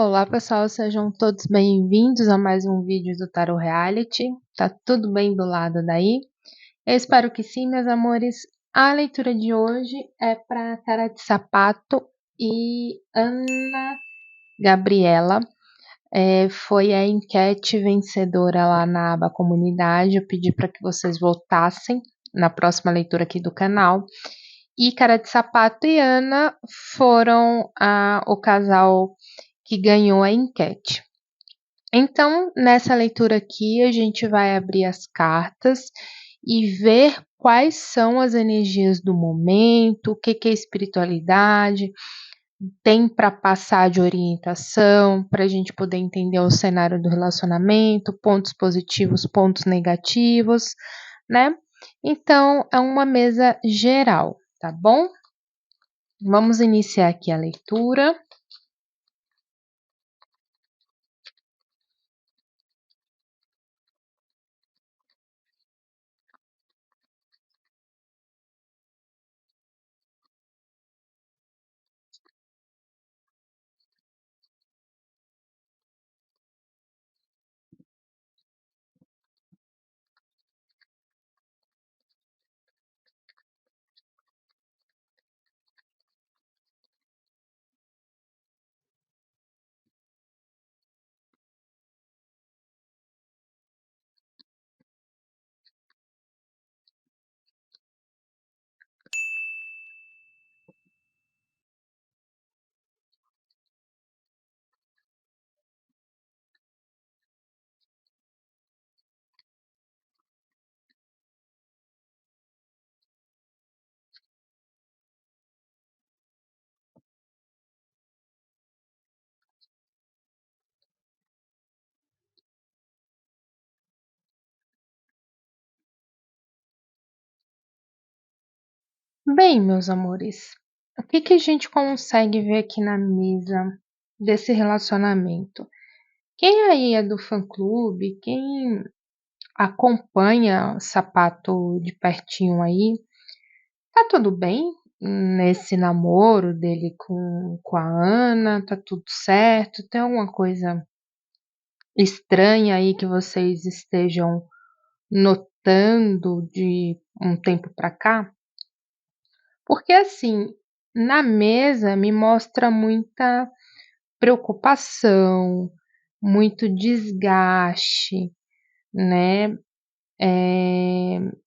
Olá, pessoal, sejam todos bem-vindos a mais um vídeo do Tarot Reality. Tá tudo bem do lado daí? Eu espero que sim, meus amores. A leitura de hoje é para Cara de Sapato e Ana Gabriela. Foi a enquete vencedora lá na aba comunidade. Eu pedi para que vocês votassem na próxima leitura aqui do canal. E Cara de Sapato e Ana foram o casal que ganhou a enquete. Então, nessa leitura aqui, a gente vai abrir as cartas e ver quais são as energias do momento, o que é espiritualidade, tem para passar de orientação, para a gente poder entender o cenário do relacionamento, pontos positivos, pontos negativos, né? Então, é uma mesa geral, tá bom? Vamos iniciar aqui a leitura. Bem, meus amores, o que a gente consegue ver aqui na mesa desse relacionamento? Quem aí é do fã-clube, quem acompanha Sapato de pertinho aí, tá tudo bem nesse namoro dele com a Ana? Tá tudo certo? Tem alguma coisa estranha aí que vocês estejam notando de um tempo para cá? Porque assim, na mesa me mostra muita preocupação, muito desgaste, né?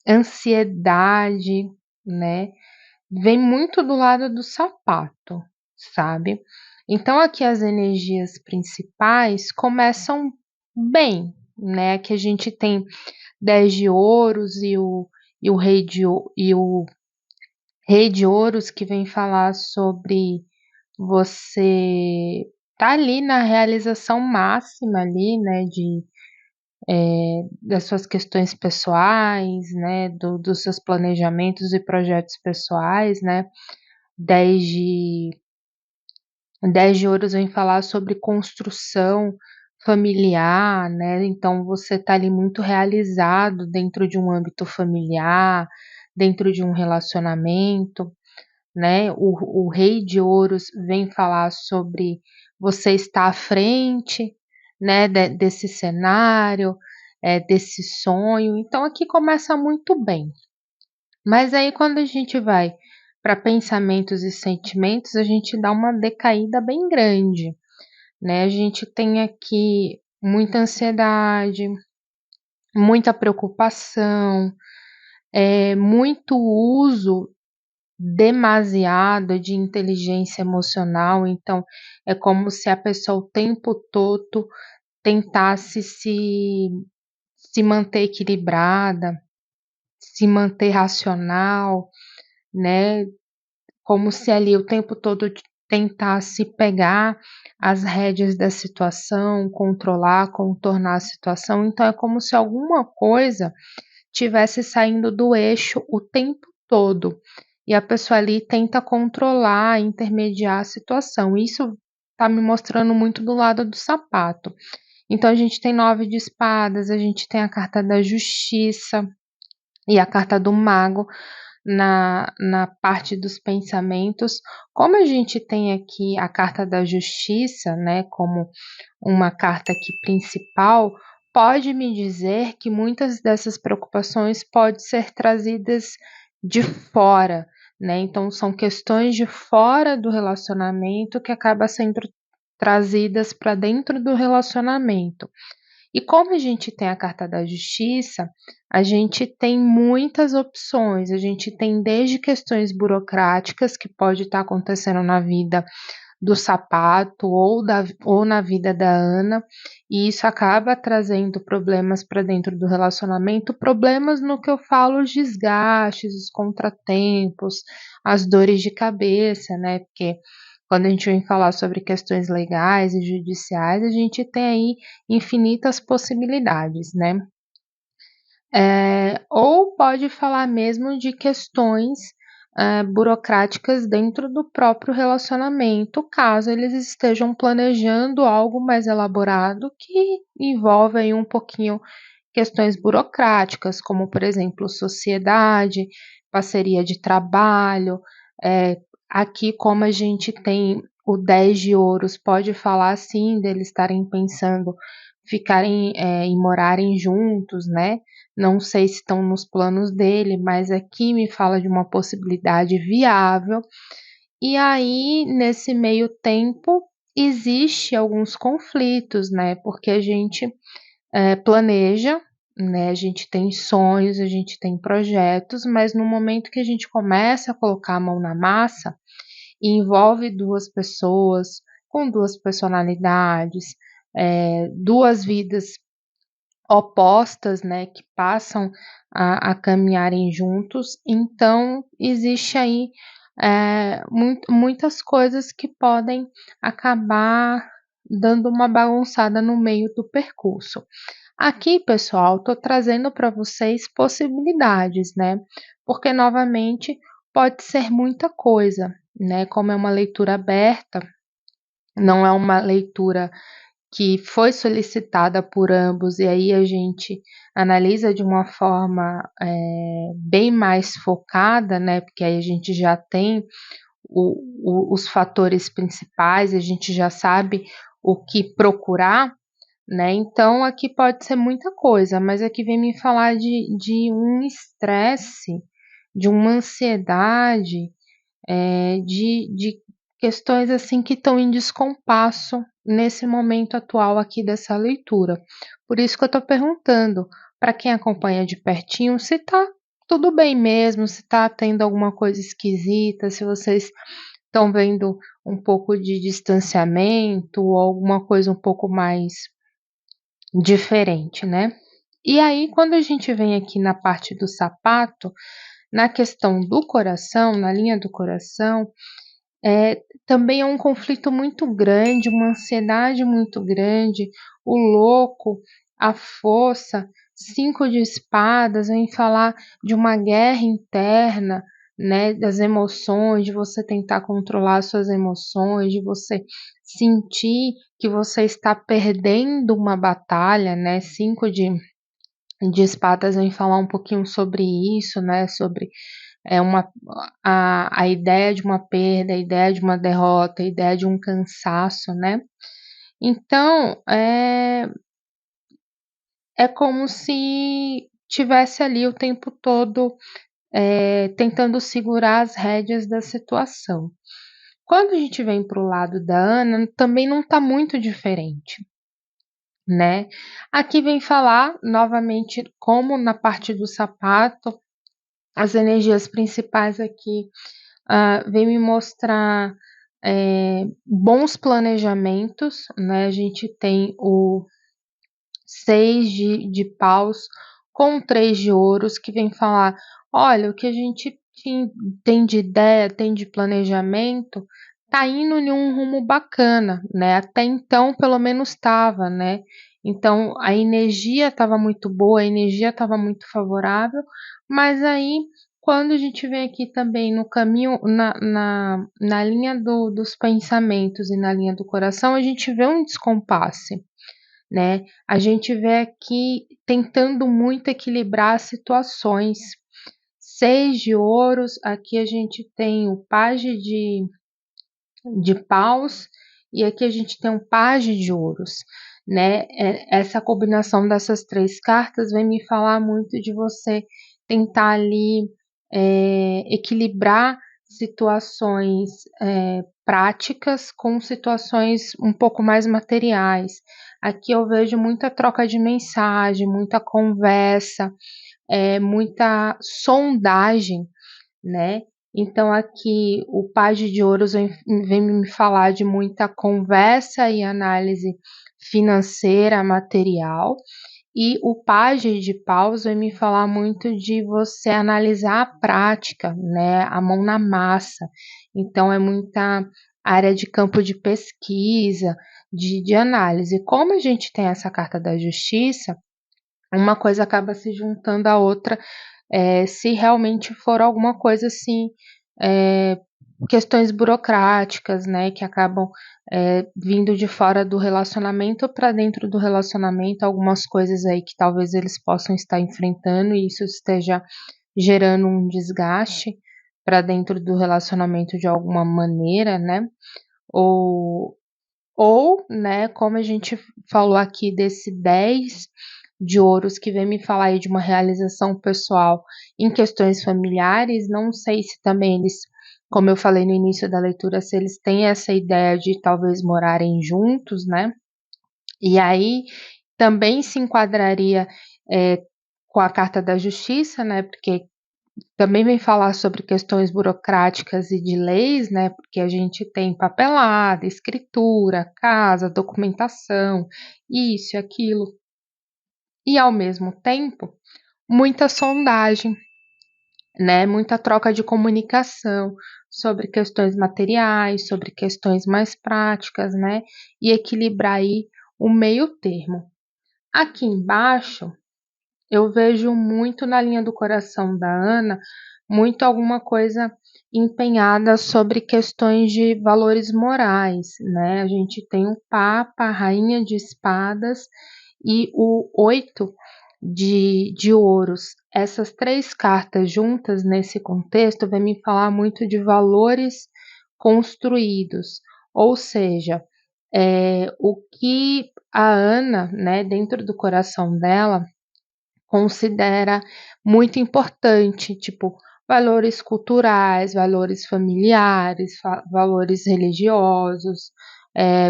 Ansiedade, né? Vem muito do lado do sapato, sabe? Então aqui as energias principais começam bem, né? Que a gente tem 10 de ouros e o rei de ouros, que vem falar sobre você tá ali na realização máxima ali, né, das suas questões pessoais, né, dos seus planejamentos e projetos pessoais, né. 10 de 10 de ouros vem falar sobre construção familiar, né, então você tá ali muito realizado dentro de um âmbito familiar, dentro de um relacionamento, né? O rei de ouros vem falar sobre você estar à frente, né, desse cenário, desse sonho. Então aqui começa muito bem. Mas aí quando a gente vai para pensamentos e sentimentos, a gente dá uma decaída bem grande, né? A gente tem aqui muita ansiedade, muita preocupação, muito uso demasiado de inteligência emocional, então é como se a pessoa o tempo todo tentasse se manter equilibrada, se manter racional, né, como se ali o tempo todo tentasse pegar as rédeas da situação, controlar, contornar a situação, então é como se alguma coisa tivesse saindo do eixo o tempo todo. E a pessoa ali tenta controlar, intermediar a situação. Isso tá me mostrando muito do lado do sapato. Então a gente tem 9 de espadas, a gente tem a carta da justiça e a carta do mago. na parte dos pensamentos. Como a gente tem aqui a carta da justiça, né, como uma carta aqui principal, pode me dizer que muitas dessas preocupações podem ser trazidas de fora, né? Então são questões de fora do relacionamento que acabam sendo trazidas para dentro do relacionamento. E como a gente tem a carta da justiça, a gente tem muitas opções, a gente tem desde questões burocráticas que pode estar acontecendo na vida do Sapato ou na vida da Ana, e isso acaba trazendo problemas para dentro do relacionamento, problemas no que eu falo, os desgastes, os contratempos, as dores de cabeça, né? Porque quando a gente vem falar sobre questões legais e judiciais, a gente tem aí infinitas possibilidades, né? Ou pode falar mesmo de questões burocráticas dentro do próprio relacionamento, caso eles estejam planejando algo mais elaborado que envolve aí um pouquinho questões burocráticas, como por exemplo sociedade, parceria de trabalho. É, aqui, como a gente tem o 10 de ouros, pode falar sim deles estarem pensando ficarem e morarem juntos, né? Não sei se estão nos planos dele, mas aqui me fala de uma possibilidade viável. E aí, nesse meio tempo, existe alguns conflitos, né? Porque a gente planeja, né? A gente tem sonhos, a gente tem projetos, mas no momento que a gente começa a colocar a mão na massa e envolve duas pessoas com duas personalidades, duas vidas opostas, né, que passam a caminharem juntos, então existe aí muitas coisas que podem acabar dando uma bagunçada no meio do percurso. Aqui, pessoal, estou trazendo para vocês possibilidades, né? Porque novamente pode ser muita coisa, né? Como é uma leitura aberta, não é uma leitura que foi solicitada por ambos, e aí a gente analisa de uma forma bem mais focada, né? Porque aí a gente já tem os fatores principais, a gente já sabe o que procurar, né? Então aqui pode ser muita coisa, mas aqui vem me falar de um estresse, de uma ansiedade, de questões assim que estão em descompasso nesse momento atual aqui dessa leitura. Por isso que eu estou perguntando para quem acompanha de pertinho se tá tudo bem mesmo, se tá tendo alguma coisa esquisita, se vocês estão vendo um pouco de distanciamento ou alguma coisa um pouco mais diferente, né? E aí, quando a gente vem aqui na parte do sapato, na questão do coração, na linha do coração, também é um conflito muito grande, uma ansiedade muito grande, o louco, a força, 5 de espadas, vem falar de uma guerra interna, né, das emoções, de você tentar controlar suas emoções, de você sentir que você está perdendo uma batalha, né, 5 de espadas vem falar um pouquinho sobre isso, né, sobre a ideia de uma perda, a ideia de uma derrota, a ideia de um cansaço, né. Então, é como se tivesse ali o tempo todo, tentando segurar as rédeas da situação. Quando a gente vem para o lado da Ana, também não está muito diferente, né. Aqui vem falar novamente, como na parte do sapato, as energias principais aqui vem me mostrar bons planejamentos, né? A gente tem o 6 de paus com 3 de ouros, que vem falar: olha, o que a gente tem de ideia, tem de planejamento, tá indo em um rumo bacana, né? Até então, pelo menos estava, né? Então, a energia estava muito boa, a energia estava muito favorável, mas aí, quando a gente vem aqui também no caminho, na linha dos pensamentos e na linha do coração, a gente vê um descompasse, né? A gente vê aqui tentando muito equilibrar as situações. 6 de ouros, aqui a gente tem o pajem de paus, e aqui a gente tem um pajem de ouros, né? Essa combinação dessas 3 cartas vem me falar muito de você tentar ali equilibrar situações práticas com situações um pouco mais materiais. Aqui eu vejo muita troca de mensagem, muita conversa, muita sondagem, né? Então aqui o pajem de ouros vem me falar de muita conversa e análise financeira, material, e o pajem de paus vai me falar muito de você analisar a prática, né? A mão na massa. Então é muita área de campo de pesquisa, de análise. Como a gente tem essa carta da justiça, uma coisa acaba se juntando à outra, se realmente for alguma coisa assim, questões burocráticas, né, que acabam vindo de fora do relacionamento para dentro do relacionamento, algumas coisas aí que talvez eles possam estar enfrentando e isso esteja gerando um desgaste para dentro do relacionamento de alguma maneira, né, ou, né, como a gente falou aqui desse 10 de ouros que vem me falar aí de uma realização pessoal em questões familiares, não sei se também eles, como eu falei no início da leitura, se eles têm essa ideia de talvez morarem juntos, né? E aí também se enquadraria com a carta da justiça, né? Porque também vem falar sobre questões burocráticas e de leis, né? Porque a gente tem papelada, escritura, casa, documentação, isso e aquilo. E ao mesmo tempo, muita sondagem, né? Muita troca de comunicação sobre questões materiais, sobre questões mais práticas, né? E equilibrar aí o meio termo. Aqui embaixo, eu vejo muito na linha do coração da Ana, muito alguma coisa empenhada sobre questões de valores morais, né? A gente tem o Papa, a Rainha de Espadas e o 8 de ouros. Essas 3 cartas juntas nesse contexto vem me falar muito de valores construídos, ou seja, o que a Ana, né, dentro do coração dela, considera muito importante, tipo, valores culturais, valores familiares, valores religiosos,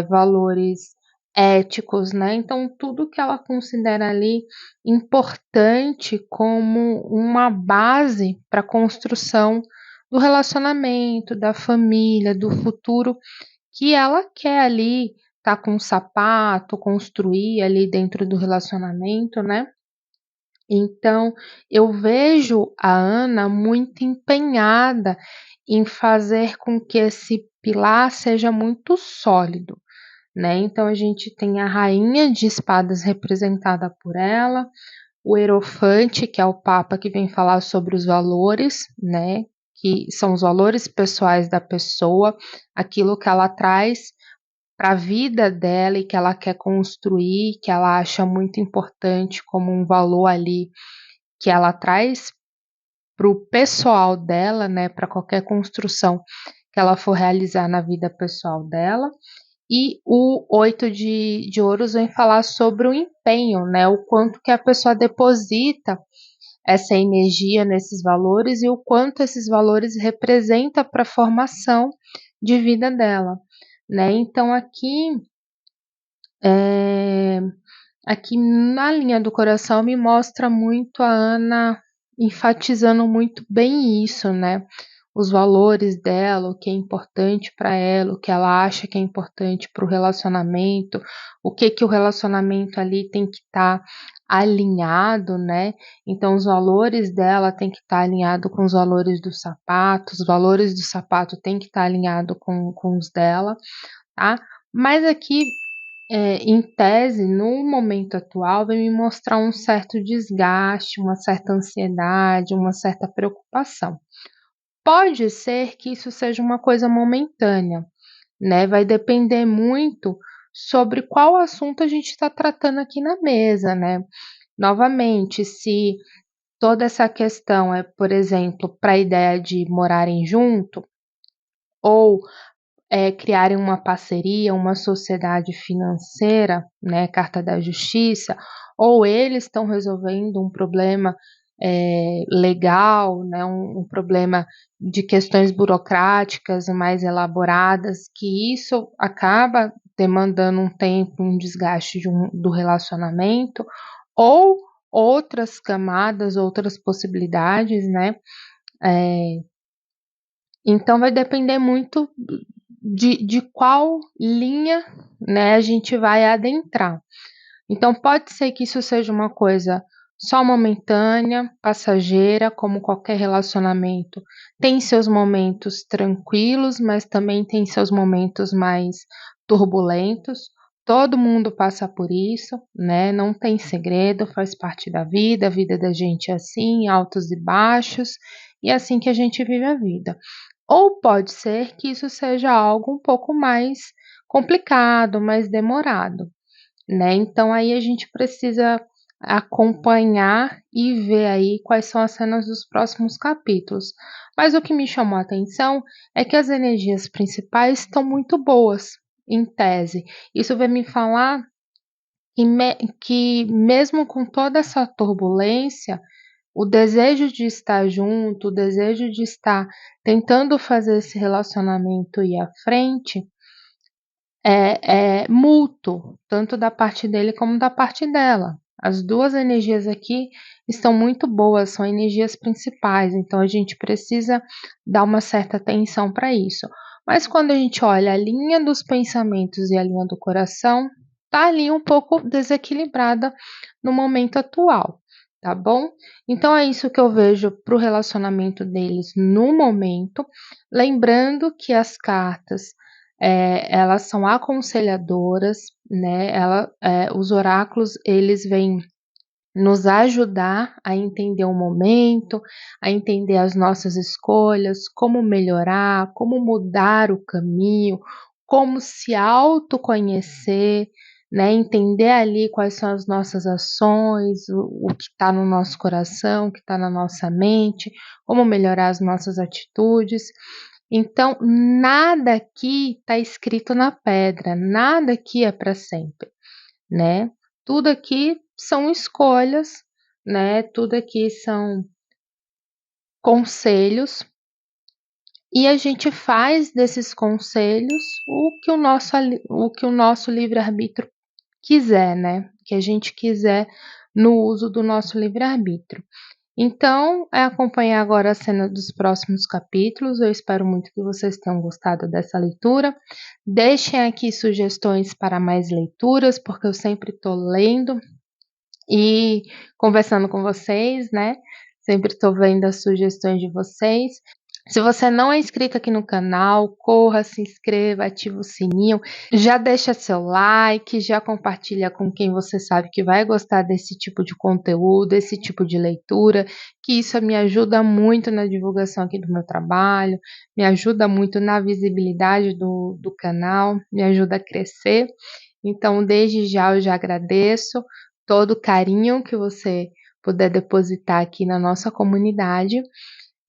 valores éticos, né? Então, tudo que ela considera ali importante como uma base para a construção do relacionamento, da família, do futuro que ela quer ali tá com um sapato, construir ali dentro do relacionamento, né? Então, eu vejo a Ana muito empenhada em fazer com que esse pilar seja muito sólido, né? Então, a gente tem a Rainha de Espadas representada por ela, o Hierofante, que é o Papa que vem falar sobre os valores, né? Que são os valores pessoais da pessoa, aquilo que ela traz para a vida dela e que ela quer construir, que ela acha muito importante como um valor ali que ela traz para o pessoal dela, né, para qualquer construção que ela for realizar na vida pessoal dela. E o 8 de ouros vem falar sobre o empenho, né, o quanto que a pessoa deposita essa energia nesses valores e o quanto esses valores representam para a formação de vida dela, né. Então aqui na linha do coração me mostra muito a Ana enfatizando muito bem isso, né? Os valores dela, o que é importante para ela, o que ela acha que é importante para o relacionamento, o que o relacionamento ali tem que estar alinhado, né? Então, os valores dela tem que estar alinhado com os valores do sapato, os valores do sapato tem que estar alinhado com os dela, tá? Mas aqui em tese, no momento atual, vai me mostrar um certo desgaste, uma certa ansiedade, uma certa preocupação. Pode ser que isso seja uma coisa momentânea, né? Vai depender muito sobre qual assunto a gente está tratando aqui na mesa, né? Novamente, se toda essa questão é, por exemplo, para a ideia de morarem junto, ou criarem uma parceria, uma sociedade financeira, né, carta da justiça, ou eles estão resolvendo um problema legal, né, um problema de questões burocráticas mais elaboradas, que isso acaba demandando um tempo, um desgaste do relacionamento, ou outras camadas, outras possibilidades, né? Então vai depender muito de qual linha, né, a gente vai adentrar. Então pode ser que isso seja uma coisa só momentânea, passageira, como qualquer relacionamento. Tem seus momentos tranquilos, mas também tem seus momentos mais turbulentos. Todo mundo passa por isso, né? Não tem segredo, faz parte da vida. A vida da gente é assim, altos e baixos, e é assim que a gente vive a vida. Ou pode ser que isso seja algo um pouco mais complicado, mais demorado, né? Então aí a gente precisa acompanhar e ver aí quais são as cenas dos próximos capítulos. Mas o que me chamou a atenção é que as energias principais estão muito boas, em tese. Isso vai me falar que mesmo com toda essa turbulência, o desejo de estar junto, o desejo de estar tentando fazer esse relacionamento ir à frente é mútuo, tanto da parte dele como da parte dela. As duas energias aqui estão muito boas, são energias principais, então a gente precisa dar uma certa atenção para isso. Mas quando a gente olha a linha dos pensamentos e a linha do coração, tá ali um pouco desequilibrada no momento atual, tá bom? Então é isso que eu vejo para o relacionamento deles no momento. Lembrando que as cartas elas são aconselhadoras, né? Os oráculos eles vêm nos ajudar a entender o momento, a entender as nossas escolhas, como melhorar, como mudar o caminho, como se autoconhecer, né? Entender ali quais são as nossas ações, o que está no nosso coração, o que está na nossa mente, como melhorar as nossas atitudes. Então, nada aqui está escrito na pedra, nada aqui é para sempre, né? Tudo aqui são escolhas, né? Tudo aqui são conselhos e a gente faz desses conselhos o que o nosso livre-arbítrio quiser, né? Que a gente quiser no uso do nosso livre-arbítrio. Então, é acompanhar agora a cena dos próximos capítulos. Eu espero muito que vocês tenham gostado dessa leitura. Deixem aqui sugestões para mais leituras, porque eu sempre estou lendo e conversando com vocês, né? Sempre estou vendo as sugestões de vocês. Se você não é inscrito aqui no canal, corra, se inscreva, ativa o sininho, já deixa seu like, já compartilha com quem você sabe que vai gostar desse tipo de conteúdo, desse tipo de leitura, que isso me ajuda muito na divulgação aqui do meu trabalho, me ajuda muito na visibilidade do canal, me ajuda a crescer. Então, desde já eu já agradeço todo o carinho que você puder depositar aqui na nossa comunidade.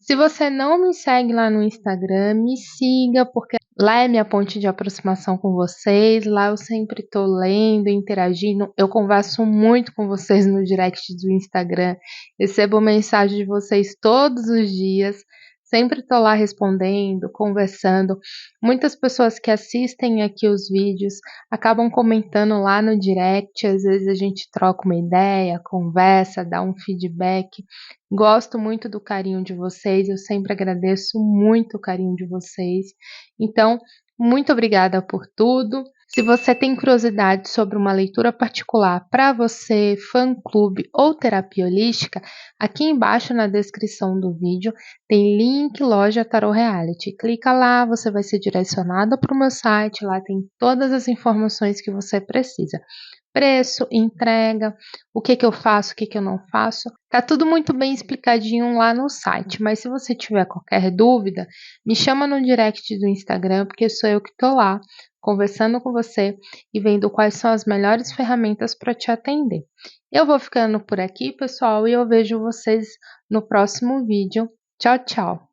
Se você não me segue lá no Instagram, me siga, porque lá é minha ponte de aproximação com vocês. Lá eu sempre estou lendo, interagindo. Eu converso muito com vocês no direct do Instagram. Recebo mensagem de vocês todos os dias. Sempre estou lá respondendo, conversando. Muitas pessoas que assistem aqui os vídeos acabam comentando lá no direct. Às vezes a gente troca uma ideia, conversa, dá um feedback. Gosto muito do carinho de vocês, eu sempre agradeço muito o carinho de vocês. Então, muito obrigada por tudo. Se você tem curiosidade sobre uma leitura particular para você, fã-clube ou terapia holística, aqui embaixo na descrição do vídeo tem link loja Tarot Reality. Clica lá, você vai ser direcionado para o meu site, lá tem todas as informações que você precisa. preço, entrega, o que que eu faço, o que que eu não faço. Tá tudo muito bem explicadinho lá no site, mas se você tiver qualquer dúvida, me chama no direct do Instagram, porque sou eu que tô lá conversando com você e vendo quais são as melhores ferramentas para te atender. Eu vou ficando por aqui, pessoal, e eu vejo vocês no próximo vídeo. Tchau, tchau!